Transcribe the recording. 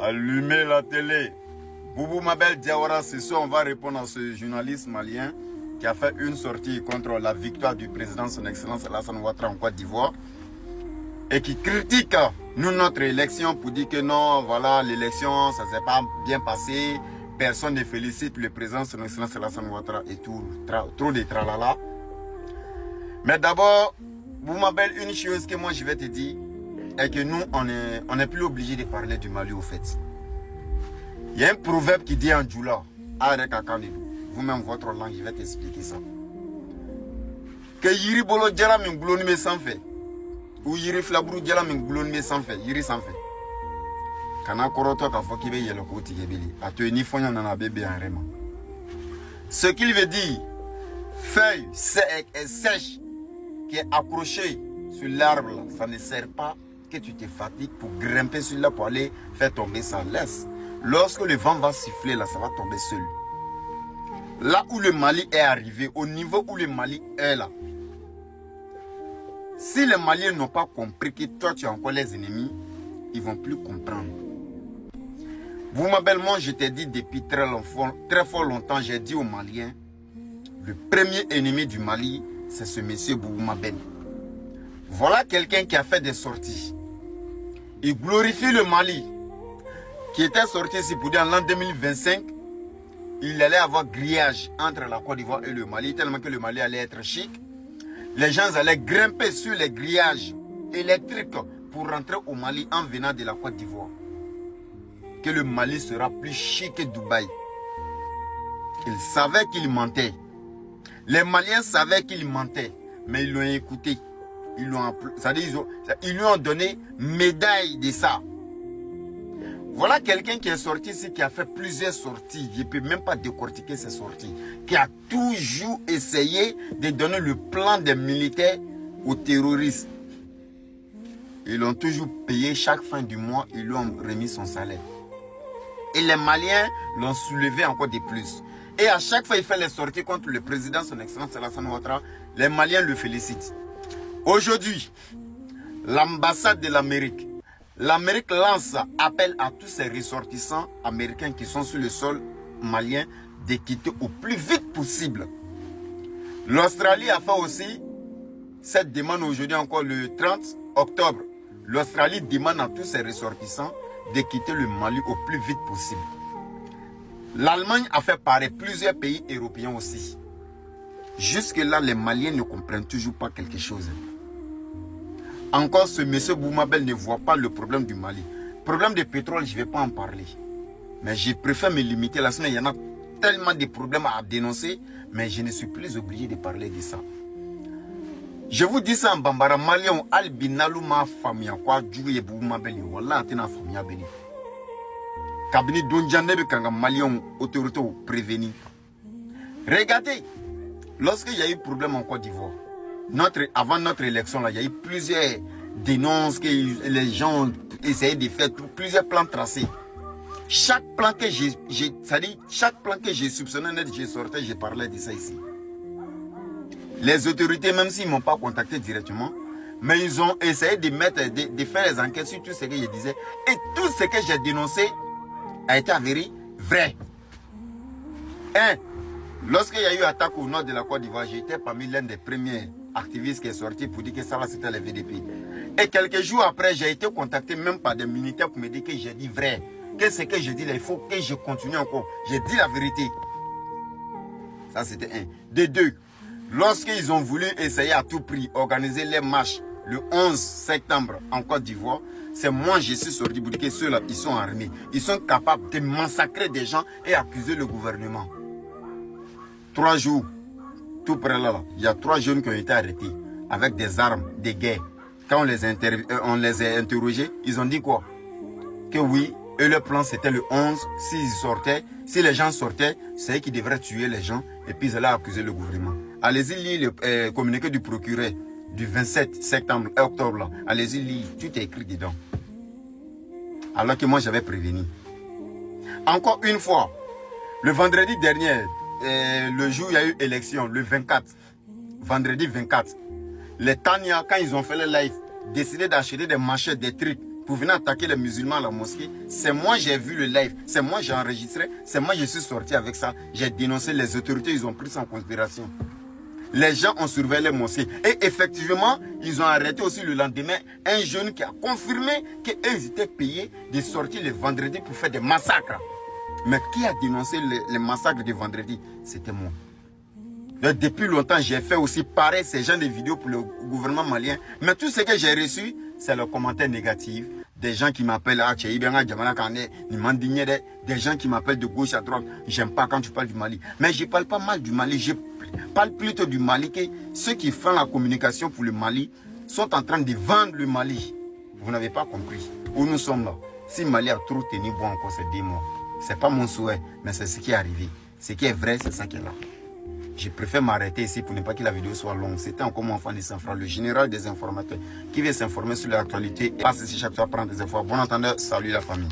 Allumez la télé. Boubou Mabel Diawara, ce soir, on va répondre à ce journaliste malien qui a fait une sortie contre la victoire du président, son excellence Alassane Ouattara en Côte d'Ivoire et qui critique notre élection pour dire que non, voilà, l'élection, ça ne s'est pas bien passé, personne ne félicite le président, son excellence Alassane Ouattara et tout, trop de tralala. Mais d'abord, Boubou Mabel, une chose que moi je vais te dire, est que nous, on n'est plus obligé de parler du Mali au fait. Il y a un proverbe qui dit en Djoula, vous-même votre langue, je vais t'expliquer ça. Que Yiri Bolo Djala min glouni me sans fait. Ou Yiri Flabrou Djala min glouni me sans fait. Yiri sans fait. Kana koroto ka fokibe yelo koti gebeli. Ato ni fonya nana bébé en rema. Ce qu'il veut dire, feuille sèche qui est accrochée sur l'arbre, ça ne sert pas que tu te fatigues pour grimper sur là pour aller faire tomber ça. Laisse. Lorsque le vent va siffler là, ça va tomber seul. Là où le Mali est arrivé, au niveau où le Mali est là, si les Maliens n'ont pas compris que toi tu es encore les ennemis, ils ne vont plus comprendre. Vous m'appelez, moi je t'ai dit depuis très fort longtemps, j'ai dit aux Maliens, le premier ennemi du Mali, c'est ce monsieur Boubou Mabel. Voilà quelqu'un qui a fait des sorties. Il glorifie le Mali, qui était sorti ici pour dire en l'an 2025, il allait avoir grillage entre la Côte d'Ivoire et le Mali, tellement que le Mali allait être chic. Les gens allaient grimper sur les grillages électriques pour rentrer au Mali en venant de la Côte d'Ivoire. Que le Mali sera plus chic que Dubaï. Il savait qu'il mentait. Les Maliens savaient qu'il mentait, mais ils l'ont écouté. Ils lui ont donné médaille de ça. Voilà quelqu'un qui est sorti ici, qui a fait plusieurs sorties. Je ne peux même pas décortiquer ses sorties. Qui a toujours essayé de donner le plan des militaires aux terroristes. Ils l'ont toujours payé chaque fin du mois. Ils lui ont remis son salaire. Et les Maliens l'ont soulevé encore de plus. Et à chaque fois, il fait les sorties contre le président, son excellence Alassane Ouattara. Les Maliens le félicitent. Aujourd'hui, l'ambassade de l'Amérique lance appel à tous ces ressortissants américains qui sont sur le sol malien de quitter au plus vite possible. L'Australie a fait aussi cette demande aujourd'hui encore le 30 octobre. L'Australie demande à tous ses ressortissants de quitter le Mali au plus vite possible. L'Allemagne a fait pareil, plusieurs pays européens aussi. Jusque-là, les Maliens ne comprennent toujours pas quelque chose. Encore ce monsieur Boubou Mabel ne voit pas le problème du Mali. Problème de pétrole, je ne vais pas en parler. Mais je préfère me limiter. La semaine, il y en a tellement de problèmes à dénoncer, mais je ne suis plus obligé de parler de ça. Je vous dis ça en Bambara, Malien, Albinalou ma famille, quoi, Djouye Boubou Mabel, voilà, atena famille à béni. Kabini Donjane Kanga Malien, autorité prévenue. Regardez, lorsqu'il y a eu problème en Côte d'Ivoire, avant notre élection, là, il y a eu plusieurs dénonces que les gens essayaient de faire, plusieurs plans tracés. Chaque plan que j'ai soupçonné net, j'ai sorti, j'ai parlé de ça ici. Les autorités, même s'ils ne m'ont pas contacté directement, mais ils ont essayé de faire les enquêtes sur tout ce que je disais. Et tout ce que j'ai dénoncé a été avéré vrai. Lorsqu'il y a eu attaque au nord de la Côte d'Ivoire, j'étais parmi l'un des premiers activistes qui est sorti pour dire que ça là c'était les VDP. Et quelques jours après, j'ai été contacté même par des militaires pour me dire que j'ai dit vrai. Qu'est-ce que je dis là? Il faut que je continue encore. J'ai dit la vérité. Ça c'était un. De deux, lorsqu'ils ont voulu essayer à tout prix organiser les marches le 11 septembre en Côte d'Ivoire, c'est moi je suis sorti pour dire que ceux-là, ils sont armés. Ils sont capables de massacrer des gens et accuser le gouvernement. 3 jours, tout près là, il y a 3 jeunes qui ont été arrêtés avec des armes, des guerres. Quand on les a interrogés, ils ont dit quoi? Que oui, eux, leur plan c'était le 11, s'ils sortaient, si les gens sortaient, c'est eux qui devraient tuer les gens et puis ils allaient accuser le gouvernement. Allez-y lire le communiqué du procureur du 27 septembre, octobre, allez-y lire, tout est écrit dedans. Alors que moi j'avais prévenu. Encore une fois, le vendredi dernier, le jour où il y a eu élection, le 24, vendredi 24, les Tania, quand ils ont fait le live, décidaient d'acheter des machettes, des trucs pour venir attaquer les musulmans à la mosquée. C'est moi j'ai vu le live, c'est moi j'ai enregistré, c'est moi je suis sorti avec ça. J'ai dénoncé les autorités, ils ont pris ça en considération. Les gens ont surveillé les mosquées. Et effectivement, ils ont arrêté aussi le lendemain un jeune qui a confirmé qu'ils étaient payés de sortir le vendredi pour faire des massacres. Mais qui a dénoncé les massacres de vendredi? C'était moi. Donc, depuis longtemps, j'ai fait aussi pareil, ces gens de vidéos pour le gouvernement malien. Mais tout ce que j'ai reçu, c'est le commentaire négatif. Des gens qui m'appellent, des gens qui m'appellent de gauche à droite. J'aime pas quand tu parles du Mali. Mais je ne parle pas mal du Mali. Je parle plutôt du Mali que ceux qui font la communication pour le Mali sont en train de vendre le Mali. Vous n'avez pas compris où nous sommes là. Si le Mali a trop tenu bon encore ces 10 mois, ce n'est pas mon souhait, mais c'est ce qui est arrivé. Ce qui est vrai, c'est ça qui est là. Je préfère m'arrêter ici pour ne pas que la vidéo soit longue. C'était encore mon enfant de Saint-Franc, le général des informateurs, qui vient s'informer sur l'actualité et passe ici chaque fois prendre des infos. Bon entendeur, salut la famille.